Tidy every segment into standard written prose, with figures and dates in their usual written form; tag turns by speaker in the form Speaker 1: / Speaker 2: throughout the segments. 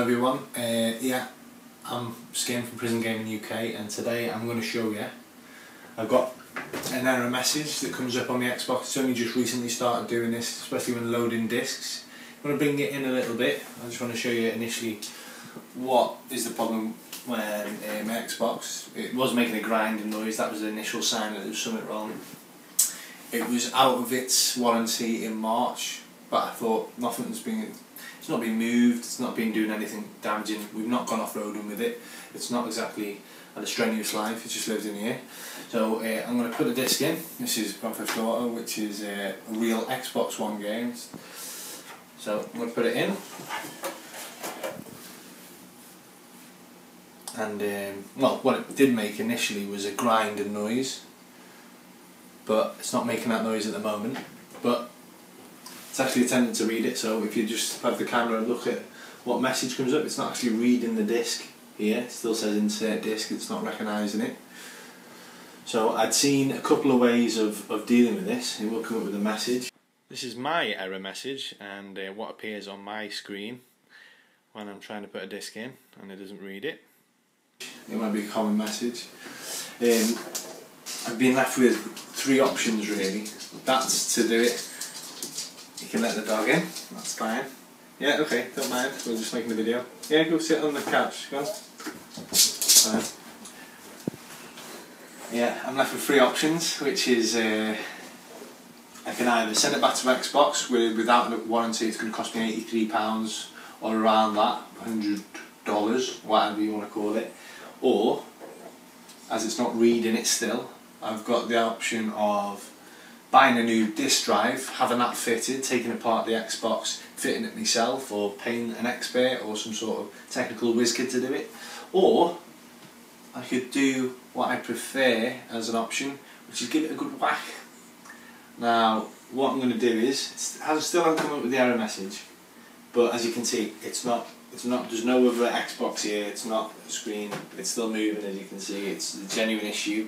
Speaker 1: everyone, yeah, I'm Skin from Prism Gaming UK, and today I'm going to show you, I've got an error message that comes up on the Xbox. It's only just recently started doing this, especially when loading discs. I'm going to bring it in a little bit. I just want to show you initially what is the problem when my Xbox, it was making a grinding noise. That was the initial sign that there was something wrong. It was out of its warranty in March, but I thought it's not been moved, it's not been doing anything damaging. We've not gone off-roading with it. It's not exactly had a strenuous life, it just lives in here. So I'm going to put the disc in. This is Grand Theft Auto, which is a real Xbox One game. So I'm going to put it in. And well, what it did make initially was a grinding noise, but it's not making that noise at the moment. But it's actually attempting to read it, so if you just have the camera and look at what message comes up, it's not actually reading the disc here. It still says insert disc, it's not recognising it. So I'd seen a couple of ways of dealing with this. It will come up with a message. This is my error message, and what appears on my screen when I'm trying to put a disc in and it doesn't read it. It might be a common message. I've been left with three options really. That's to do it. You can let the dog in, that's fine. Yeah, okay, don't mind, we're just making a video. Yeah, go sit on the couch, go on. Fine. Yeah, I'm left with three options, which is I can either send it back to Xbox without a warranty. It's going to cost me £83 or around that, $100, whatever you want to call it. Or, as it's not reading it still, I've got the option of buying a new disc drive, having that fitted, taking apart the Xbox, fitting it myself, or paying an expert or some sort of technical whiz kid to do it. Or I could do what I prefer as an option, which is give it a good whack. Now, what I'm going to do is, it still hasn't come up with the error message, but as you can see, there's no other Xbox here, it's not a screen, it's still moving as you can see, it's a genuine issue.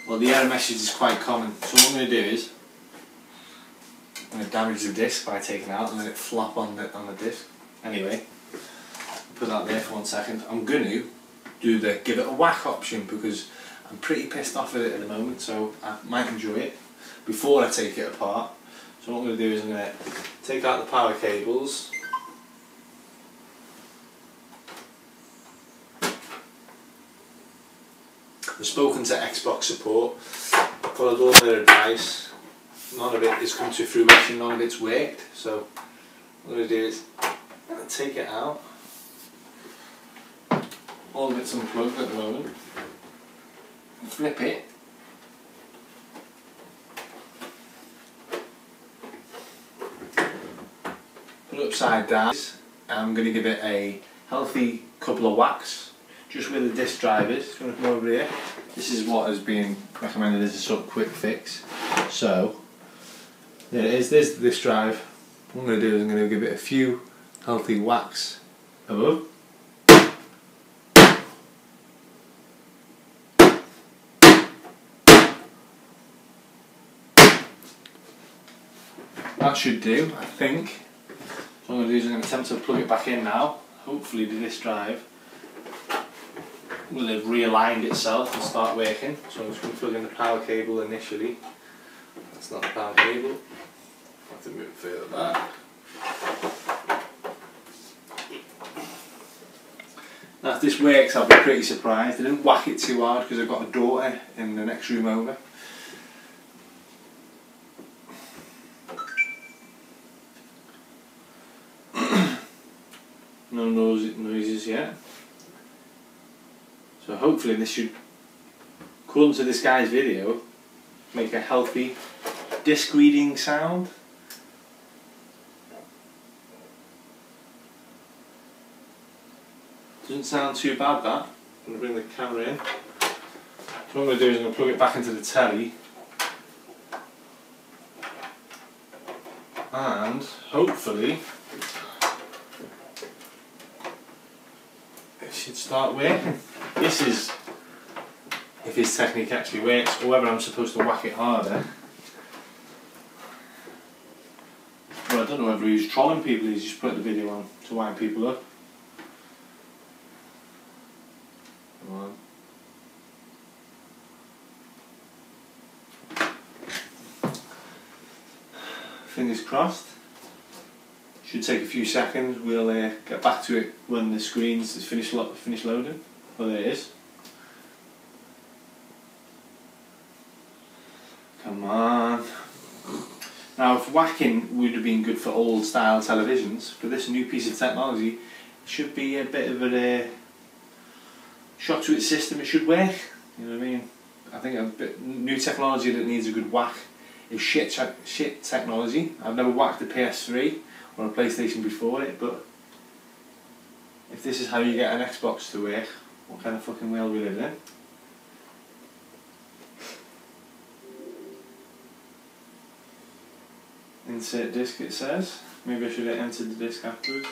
Speaker 1: Well, the error message is quite common, so what I'm going to do is I'm going to damage the disc by taking it out and let it flop on the disc. Anyway, put that there for 1 second. I'm going to do the give it a whack option because I'm pretty pissed off with it at the moment, so I might enjoy it before I take it apart. So what I'm going to do is I'm going to take out the power cables. I've spoken to Xbox support, followed all their advice. None of it has come to fruition, none of it's worked. So what I'm going to do is take it out. All of it's unplugged at the moment. Flip it. Put it upside down. I'm going to give it a healthy couple of whacks. Just where the disc drive is. It's going to come over here. This is what has been recommended as a sort of quick fix. So, there it is, there's the disc drive. What I'm going to do is I'm going to give it a few healthy whacks above. That should do, I think. So what I'm going to do is I'm going to attempt to plug it back in now. Hopefully the disc drive will have realigned itself and start working. So I'm just going to plug in the power cable initially. That's not the power cable. I have to move it further back. Now if this works, I'll be pretty surprised. I didn't whack it too hard because I've got a daughter in the next room over. No noises yet. So hopefully this should, according to this guy's video, make a healthy disc reading sound. Doesn't sound too bad, that. I'm going to bring the camera in. So what I'm going to do is I'm going to plug it back into the telly. And hopefully it should start working. This is if his technique actually works, or whether I'm supposed to whack it harder. Well, I don't know whether he's trolling people, he's just put the video on to wind people up. fingers crossed. Should take a few seconds. We'll get back to it when the screen's finished loading. Oh, there it is. Come on. Now, if whacking would have been good for old style televisions, for this new piece of technology, it should be a bit of a shock to its system. It should work. You know what I mean? I think a bit new technology that needs a good whack is shit technology. I've never whacked a PS3 or a PlayStation before it, but if this is how you get an Xbox to work, what kind of fucking world we live in? Insert disc, it says. Maybe I should have entered the disc afterwards.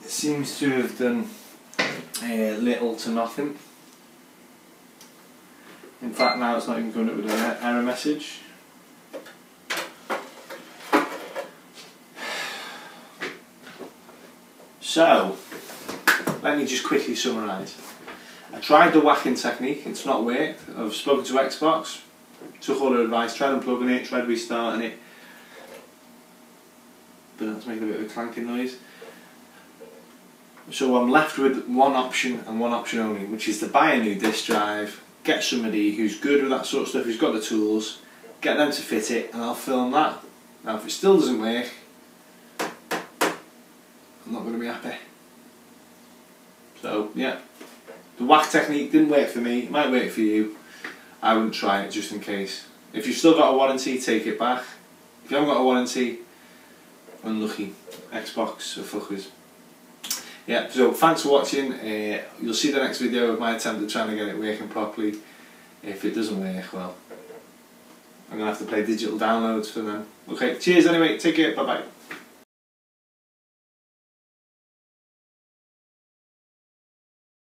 Speaker 1: Seems to have done little to nothing. In fact, now it's not even coming up with an error message. So, let me just quickly summarise. I tried the whacking technique, it's not worked. I've spoken to Xbox, took all their advice, tried unplugging it, tried restarting it, but that's making a bit of a clanking noise. So I'm left with one option and one option only, which is to buy a new disk drive, get somebody who's good with that sort of stuff, who's got the tools, get them to fit it, and I'll film that. Now if it still doesn't work, I'm not going to be happy. So yeah, the whack technique didn't work for me, it might work for you. I wouldn't try it just in case. If you've still got a warranty, take it back. If you haven't got a warranty, unlucky. Xbox are fuckers. Yeah, so thanks for watching. You'll see the next video of my attempt at trying to get it working properly. If it doesn't work, well, I'm going to have to play digital downloads for them. Okay, cheers anyway, take care, bye bye.